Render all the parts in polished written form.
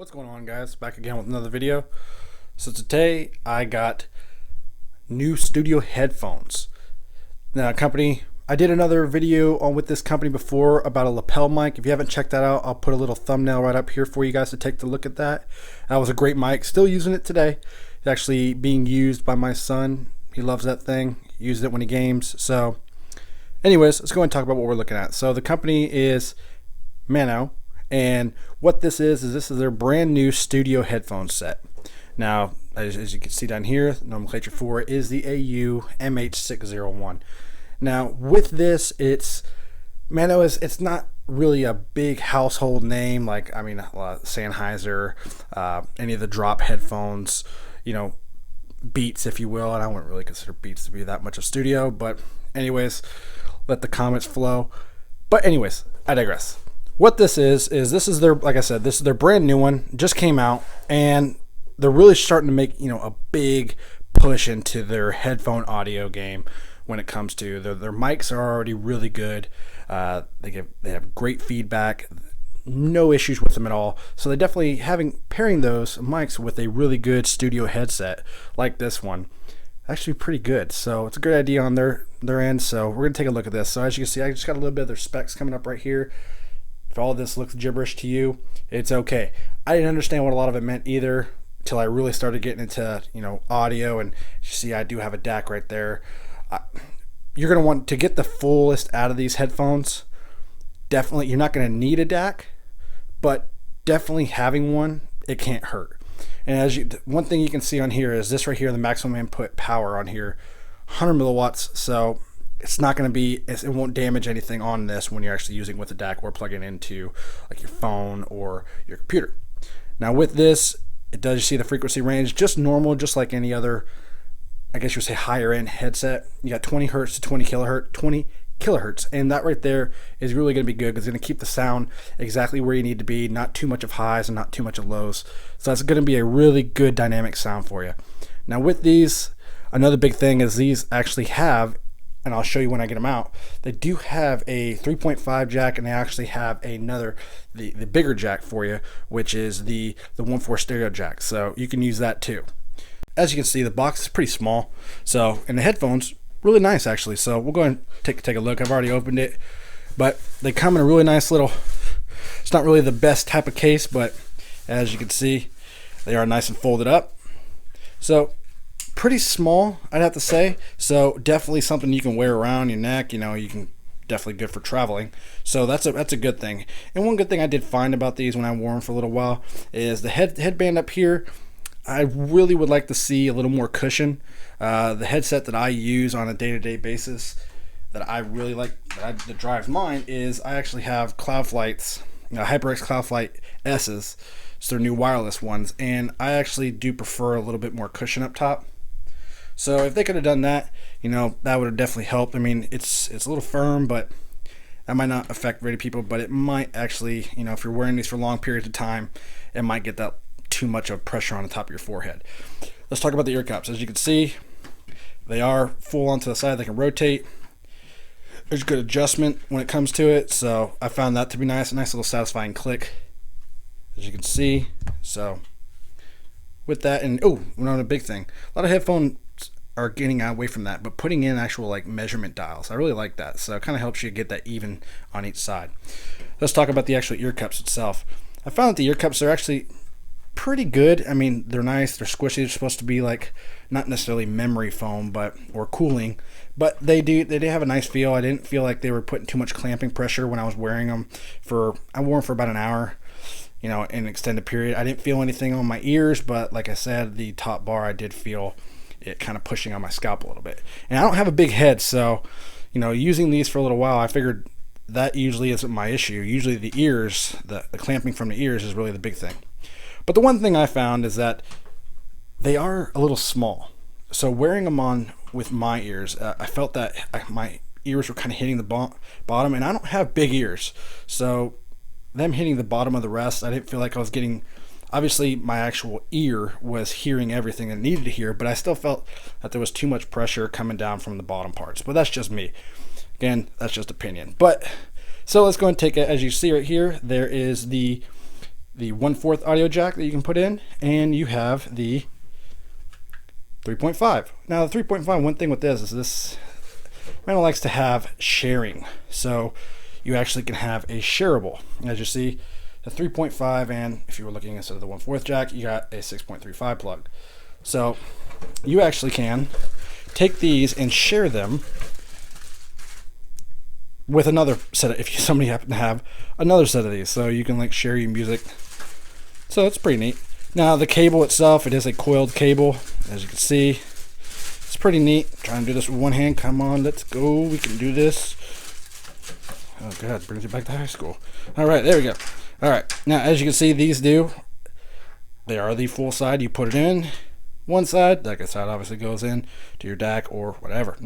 What's going on, guys? Back again with another video. So today I got new studio headphones. Now, I did another video on with this company before about a lapel mic. If you haven't checked that out, I'll put a little thumbnail right up here for you guys to take a look at that. That was a great mic. Still using it today. It's actually being used by my son. He loves that thing. He uses it when he games. So anyways, let's go and talk about what we're looking at. So the company is MAONO. And what this is this is their brand new studio headphone set. Now, as you can see down here, nomenclature for it is the AU-MH601. Now, with this, it's not really a big household name like Sennheiser, any of the drop headphones, Beats, if you will. And I wouldn't really consider Beats to be that much of studio, but anyways, let the comments flow. But anyways, I digress. What this is their, like I said, this is their brand new one, just came out, and they're really starting to make a big push into their headphone audio game. When it comes to their mics are already really good. They have great feedback, no issues with them at all. So they definitely pairing those mics with a really good studio headset like this one, actually pretty good. So it's a good idea on their end. So we're gonna take a look at this. So as you can see, I just got a little bit of their specs coming up right here. If all of this looks gibberish to you, it's okay. I didn't understand what a lot of it meant either until I really started getting into audio. And you see, I do have a DAC right there. You're going to want to get the fullest out of these headphones. Definitely, you're not going to need a DAC, but definitely having one, it can't hurt. And one thing you can see on here is this right here, the maximum input power on here, 100 milliwatts. So it's not going to be, it won't damage anything on this when you're actually using with a DAC or plugging into like your phone or your computer. Now with this, it does, you see the frequency range, just normal, just like any other, I guess you would say higher end headset. You got 20 hertz to 20 kilohertz, and that right there is really going to be good because it's going to keep the sound exactly where you need to be, not too much of highs and not too much of lows. So that's going to be a really good dynamic sound for you. Now with these, another big thing is these actually have, and I'll show you when I get them out, they do have a 3.5 jack, and they actually have another, the bigger jack for you, which is the 1.4 stereo jack. So you can use that too. As you can see, the box is pretty small. So, and the headphones, really nice actually. So we'll go and take a look. I've already opened it, but they come in a really nice little, it's not really the best type of case, but as you can see, they are nice and folded up. So pretty small, I'd have to say. So definitely something you can wear around your neck. You can definitely good for traveling. So that's a good thing. And one good thing I did find about these when I wore them for a little while is the headband up here. I really would like to see a little more cushion. The headset that I use on a day-to-day basis that I really like, that drives mine, is I actually have Cloudflight's, HyperX Cloudflight S's. It's their new wireless ones, and I actually do prefer a little bit more cushion up top. So if they could have done that, that would have definitely helped. I mean, it's a little firm, but that might not affect very people, but it might actually, if you're wearing these for long periods of time, it might get that too much of pressure on the top of your forehead. Let's talk about the ear cups. As you can see, they are full onto the side. They can rotate. There's good adjustment when it comes to it, so I found that to be nice. A nice little satisfying click, as you can see. So with that, and another big thing, a lot of headphones are getting away from that, but putting in actual like measurement dials, I really like that. So it kind of helps you get that even on each side. Let's talk about the actual ear cups itself. I found that the ear cups are actually pretty good. I mean, they're nice, they're squishy. They're supposed to be like not necessarily memory foam, or cooling, but they do have a nice feel. I didn't feel like they were putting too much clamping pressure when I was wearing them. I wore them for about an hour, in an extended period. I didn't feel anything on my ears, but like I said, the top bar, I did feel it kind of pushing on my scalp a little bit. And I don't have a big head, so using these for a little while, I figured that usually isn't my issue. Usually the ears, the clamping from the ears is really the big thing. But the one thing I found is that they are a little small. So wearing them on with my ears, I felt that my ears were kind of hitting the bottom, and I don't have big ears. So them hitting the bottom of the rest, I didn't feel like I was getting, obviously my actual ear was hearing everything it needed to hear, but I still felt that there was too much pressure coming down from the bottom parts. But that's just me. Again, that's just opinion. But so let's go and take it. As you see right here, there is the the 1/4 audio jack that you can put in, and you have the 3.5. Now the 3.5, one thing with this is this MAONO likes to have sharing, so you actually can have a shareable. As you see, the 3.5, and if you were looking instead of the 1/4 jack, you got a 6.35 plug. So you actually can take these and share them with another set of, if somebody happen to have another set of these, so you can like share your music. So it's pretty neat. Now the cable itself, it is a coiled cable, as you can see. It's pretty neat. I'm trying to do this with one hand. Come on, let's go. We can do this. Oh god, brings you back to high school. All right, there we go. All right, now as you can see, these they are the full side. You put it in one side, that side obviously goes in to your DAC or whatever.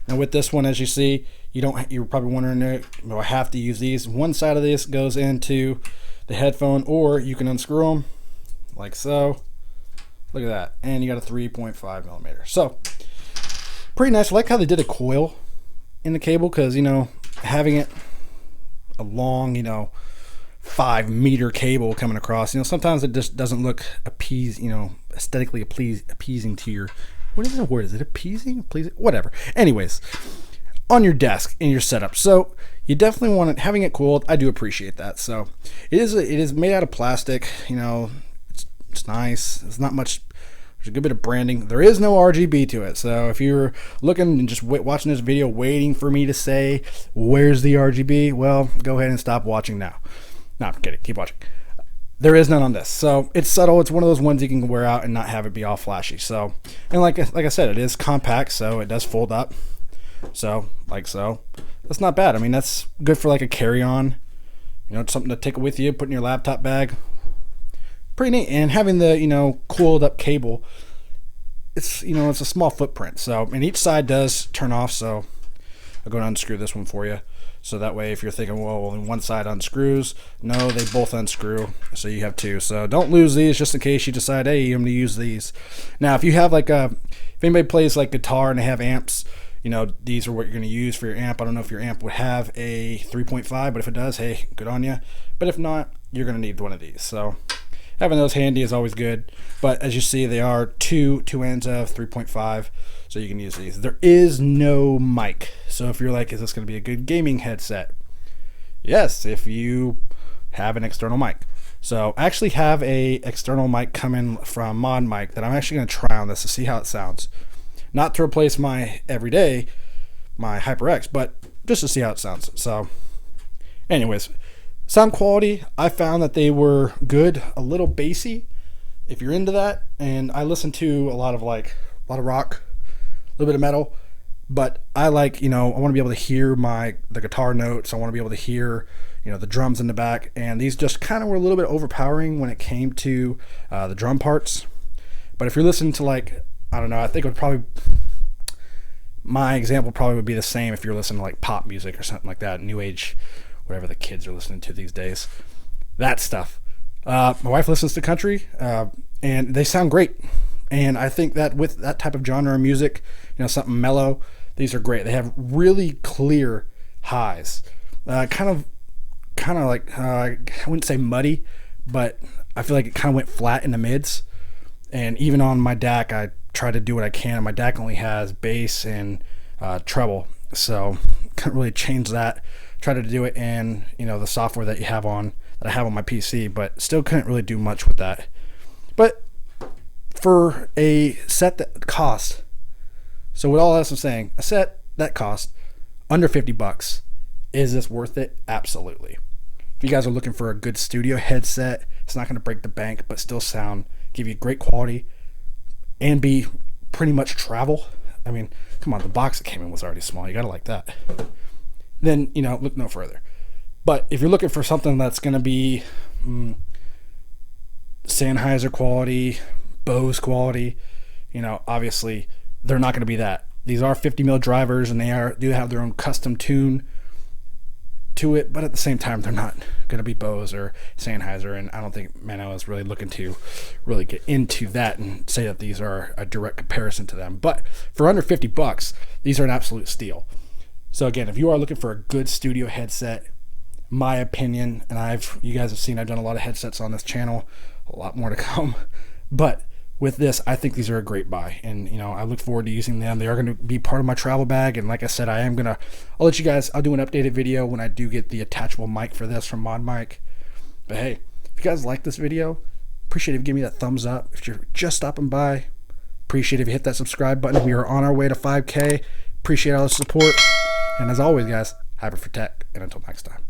Now with this one, as you see, you're probably wondering, do I have to use these? One side of this goes into the headphone, or you can unscrew them like so. Look at that, and you got a 3.5 millimeter. So pretty nice. I like how they did a coil in the cable, because having it a long 5-meter cable coming across, sometimes it just doesn't look aesthetically appeasing to your, what is the word? Is it appeasing? Pleasing? Whatever. Anyways, on your desk in your setup. So you definitely want it, having it cooled. I do appreciate that. So it is made out of plastic. It's nice. It's not much. There's a good bit of branding. There is no RGB to it. So if you're looking and just watching this video waiting for me to say, where's the RGB? Well, go ahead and stop watching now. No, I'm kidding. Keep watching. There is none on this. So it's subtle. It's one of those ones you can wear out and not have it be all flashy. So, and like I said, it is compact, so it does fold up. So, like so. That's not bad. I mean, that's good for like a carry-on. Something to take with you, put in your laptop bag. Pretty neat. And having the coiled up cable, it's it's a small footprint. So, and each side does turn off. So I'll go and unscrew this one for you. So that way, if you're thinking, well, only one side unscrews, no, they both unscrew. So you have two. So don't lose these, just in case you decide, hey, I'm going to use these. Now, if you have if anybody plays like guitar and they have amps, these are what you're going to use for your amp. I don't know if your amp would have a 3.5, but if it does, hey, good on you. But if not, you're going to need one of these. So having those handy is always good. But as you see, they are two ends of 3.5, so you can use these. There is no mic. So if you're like, is this going to be a good gaming headset? Yes, if you have an external mic. So I actually have a external mic coming from Mod Mic that I'm actually going to try on this to see how it sounds. Not to replace my everyday, my HyperX, but just to see how it sounds. So anyways, sound quality, I found that they were good, a little bassy if you're into that. And I listen to a lot of rock, a little bit of metal, but I like, I want to be able to hear the guitar notes. I want to be able to hear, the drums in the back. And these just kind of were a little bit overpowering when it came to the drum parts. But if you're listening to I don't know, I think it would probably, my example probably would be the same if you're listening to pop music or something like that, new age, whatever the kids are listening to these days, that stuff. My wife listens to country, and they sound great. And I think that with that type of genre of music, something mellow, these are great. They have really clear highs, kind of like, I wouldn't say muddy, but I feel like it kind of went flat in the mids. And even on my DAC, I try to do what I can. My DAC only has bass and treble, so couldn't really change that. Try to do it in the software that I have on my PC, but still couldn't really do much with that. But for a set that cost, so with all else I'm saying, a set that cost under $50, is this worth it? Absolutely. If you guys are looking for a good studio headset, it's not going to break the bank, but still give you great quality, and be pretty much travel. I mean, come on, the box it came in was already small. You gotta like that. Then, look no further. But if you're looking for something that's gonna be Sennheiser quality, Bose quality, obviously they're not gonna be that. These are 50mm drivers, and they do have their own custom tune to it, but at the same time, they're not going to be Bose or Sennheiser, and I don't think MAONO is really looking to really get into that and say that these are a direct comparison to them. But for under $50, these are an absolute steal. So again, if you are looking for a good studio headset, my opinion, and you guys have seen I've done a lot of headsets on this channel, a lot more to come, but with this, I think these are a great buy, and I look forward to using them. They are going to be part of my travel bag, and like I said, I'll let you guys, I'll do an updated video when I do get the attachable mic for this from Mod Mic. But hey, if you guys like this video, appreciate if you give me that thumbs up. If you're just stopping by, appreciate if you hit that subscribe button. We are on our way to 5K. Appreciate all the support, and as always, guys, hyper for tech, and until next time.